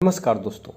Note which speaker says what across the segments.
Speaker 1: नमस्कार दोस्तों।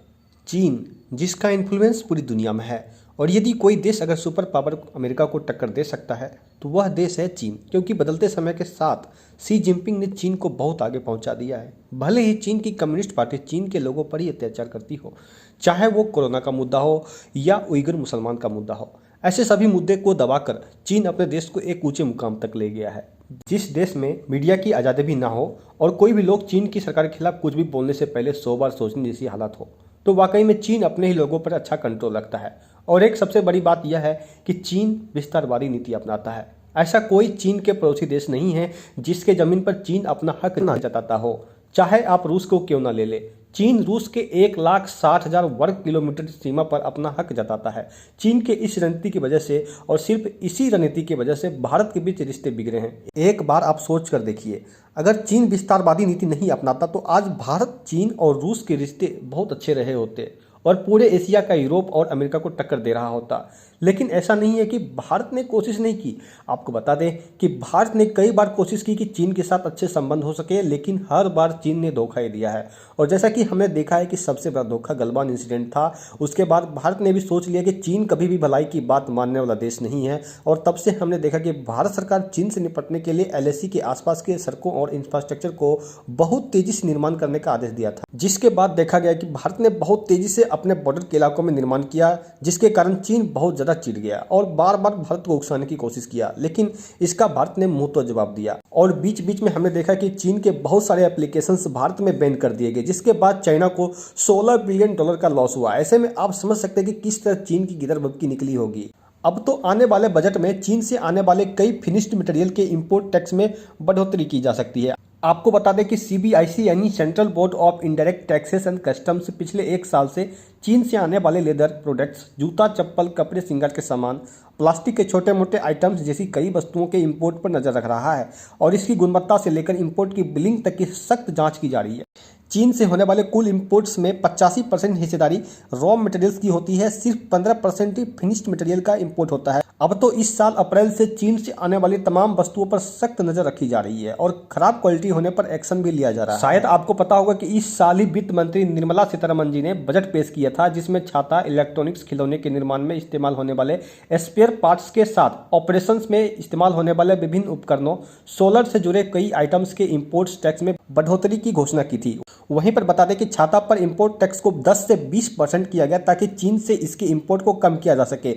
Speaker 1: चीन जिसका इन्फ्लुएंस पूरी दुनिया में है और यदि कोई देश अगर सुपर पावर अमेरिका को टक्कर दे सकता है तो वह देश है चीन, क्योंकि बदलते समय के साथ शी जिनपिंग ने चीन को बहुत आगे पहुंचा दिया है। भले ही चीन की कम्युनिस्ट पार्टी चीन के लोगों पर ही अत्याचार करती हो, चाहे वो कोरोना का मुद्दा हो या उइगर मुसलमान का मुद्दा हो, ऐसे सभी मुद्दे को दबाकर चीन अपने देश को एक ऊंचे मुकाम तक ले गया है। जिस देश में मीडिया की आज़ादी भी ना हो और कोई भी लोग चीन की सरकार के खिलाफ कुछ भी बोलने से पहले 100 बार सोचने जैसी हालत हो, तो वाकई में चीन अपने ही लोगों पर अच्छा कंट्रोल रखता है। और एक सबसे बड़ी बात यह है कि चीन विस्तारवादी नीति अपनाता है। ऐसा कोई चीन के पड़ोसी देश नहीं है जिसके जमीन पर चीन अपना हक ना जताता हो। चाहे आप रूस को क्यों ना ले ले, चीन रूस के 1,60,000 वर्ग किलोमीटर सीमा पर अपना हक जताता है। चीन के इस रणनीति की वजह से और सिर्फ इसी रणनीति की वजह से भारत के बीच रिश्ते बिगड़े हैं। एक बार आप सोच कर देखिए, अगर चीन विस्तारवादी नीति नहीं अपनाता तो आज भारत, चीन और रूस के रिश्ते बहुत अच्छे रहे होते और पूरे एशिया का यूरोप और अमेरिका को टक्कर दे रहा होता। लेकिन ऐसा नहीं है कि भारत ने कोशिश नहीं की। आपको बता दें कि भारत ने कई बार कोशिश की कि चीन के साथ अच्छे संबंध हो सके, लेकिन हर बार चीन ने धोखा ही दिया है। और जैसा कि हमने देखा है कि सबसे बड़ा धोखा गलवान इंसिडेंट था। उसके बाद भारत ने भी सोच लिया कि चीन कभी भी भलाई की बात मानने वाला देश नहीं है और तब से हमने देखा कि भारत सरकार चीन से निपटने के लिए एलएसी के आसपास के सड़कों और इंफ्रास्ट्रक्चर को बहुत तेजी से निर्माण करने का आदेश दिया था, जिसके बाद देखा गया कि भारत ने बहुत तेजी से अपने बॉर्डर के इलाकों में निर्माण किया, जिसके कारण चीन बहुत ज़्यादा चिढ़ गया और बार बार भारत को उकसाने की कोशिश किया। लेकिन इसका भारत ने मुंह तो जवाब दिया और बीच बीच में हमने देखा कि चीन के बहुत सारे एप्लीकेशंस भारत में बैन कर दिए गए, जिसके बाद चाइना को $16 बिलियन का लॉस हुआ। ऐसे में आप समझ सकते हैं कि किस तरह चीन की गिदड़बबकी निकली होगी। अब तो आने वाले बजट में चीन से आने वाले कई फिनिश्ड मटेरियल के इंपोर्ट टैक्स में बढ़ोतरी की जा सकती है। आपको बता दें कि सीबीआईसी यानी central board of indirect taxes and customs पिछले 1 साल से चीन से आने वाले लेदर प्रोडक्ट्स, जूता, चप्पल, कपड़े, श्रृंगार के सामान, प्लास्टिक के छोटे मोटे आइटम्स जैसी कई वस्तुओं के इंपोर्ट पर नजर रख रहा है और इसकी गुणवत्ता से लेकर इंपोर्ट की बिलिंग तक की सख्त जांच की जा रही है। चीन से होने वाले कुल इंपोर्ट्स में 85% हिस्सेदारी रॉ मटेरियल्स की होती है, सिर्फ 15% ही फिनिश्ड मटेरियल का इंपोर्ट होता है। अब तो इस साल अप्रैल से चीन से आने वाली तमाम वस्तुओं पर सख्त नजर रखी जा रही है और खराब क्वालिटी होने पर एक्शन भी लिया जा रहा है। शायद आपको पता होगा कि इस साल ही वित्त मंत्री निर्मला सीतारमण जी ने बजट पेश किया था, जिसमें छाता, इलेक्ट्रॉनिक्स, खिलौने के निर्माण में इस्तेमाल होने वाले स्पेयर पार्ट्स के साथ ऑपरेशंस में इस्तेमाल होने वाले विभिन्न उपकरणों, सोलर से जुड़े कई आइटम्स के इंपोर्ट टैक्स में बढ़ोतरी की घोषणा की थी। वहीं पर बता दें कि छाता पर इंपोर्ट टैक्स को 10 से 20% किया गया ताकि चीन से इसके इंपोर्ट को कम किया जा सके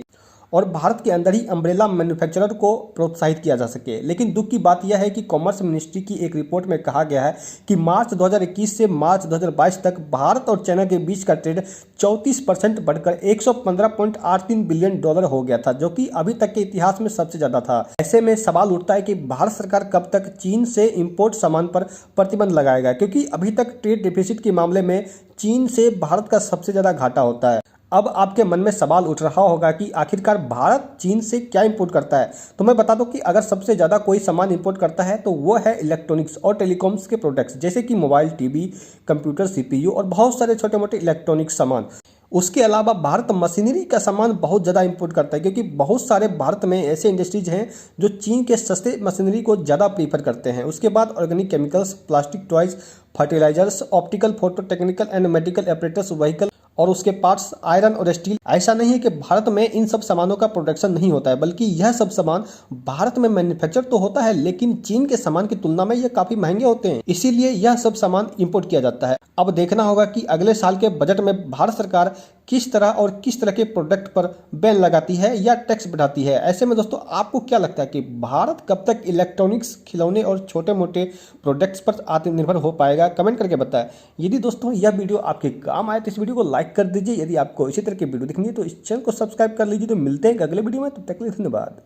Speaker 1: और भारत के अंदर ही अम्ब्रेला मैन्युफैक्चरर को प्रोत्साहित किया जा सके। लेकिन दुख की बात यह है कि कॉमर्स मिनिस्ट्री की एक रिपोर्ट में कहा गया है कि मार्च 2021 से मार्च 2022 तक भारत और चाइना के बीच का ट्रेड 34% बढ़कर $115.83 बिलियन हो गया था, जो कि अभी तक के इतिहास में सबसे ज्यादा था। ऐसे में सवाल उठता है कि भारत सरकार कब तक चीन से इंपोर्ट सामान पर प्रतिबंध लगाएगा, क्योंकि अभी तक ट्रेड डिफिसिट के मामले में चीन से भारत का सबसे ज्यादा घाटा होता है। अब आपके मन में सवाल उठ रहा होगा कि आखिरकार भारत चीन से क्या इंपोर्ट करता है। तो मैं बता दूं कि अगर सबसे ज़्यादा कोई सामान इंपोर्ट करता है तो वो है इलेक्ट्रॉनिक्स और टेलीकॉम्स के प्रोडक्ट्स, जैसे कि मोबाइल, टीवी, कंप्यूटर, सीपीयू और बहुत सारे छोटे मोटे इलेक्ट्रॉनिक्स सामान। उसके अलावा भारत मशीनरी का सामान बहुत ज़्यादा इंपोर्ट करता है, क्योंकि बहुत सारे भारत में ऐसे इंडस्ट्रीज हैं जो चीन के सस्ते मशीनरी को ज़्यादा प्रीफर करते हैं। उसके बाद organic chemicals, plastic toys, fertilizers, optical, photo technical and medical operators, vehicle और उसके पार्ट्स, आयरन और स्टील। ऐसा नहीं है कि भारत में इन सब सामानों का प्रोडक्शन नहीं होता है, बल्कि यह सब सामान भारत में मैन्युफैक्चर तो होता है, लेकिन चीन के सामान की तुलना में यह काफी महंगे होते हैं, इसीलिए यह सब सामान इंपोर्ट किया जाता है। अब देखना होगा कि अगले साल के बजट में भारत सरकार किस तरह और किस तरह के प्रोडक्ट पर बैन लगाती है या टैक्स बढ़ाती है। ऐसे में दोस्तों आपको क्या लगता है कि भारत कब तक इलेक्ट्रॉनिक्स, खिलौने और छोटे मोटे प्रोडक्ट्स पर आत्मनिर्भर हो पाएगा? कमेंट करके बताएं। यदि दोस्तों यह वीडियो आपके काम आए तो इस वीडियो को लाइक कर दीजिए। यदि आपको इसी तरह की वीडियो दिखनी है तो इस चैनल को सब्सक्राइब कर लीजिए। तो मिलते हैं अगले वीडियो में, तब तक के लिए धन्यवाद।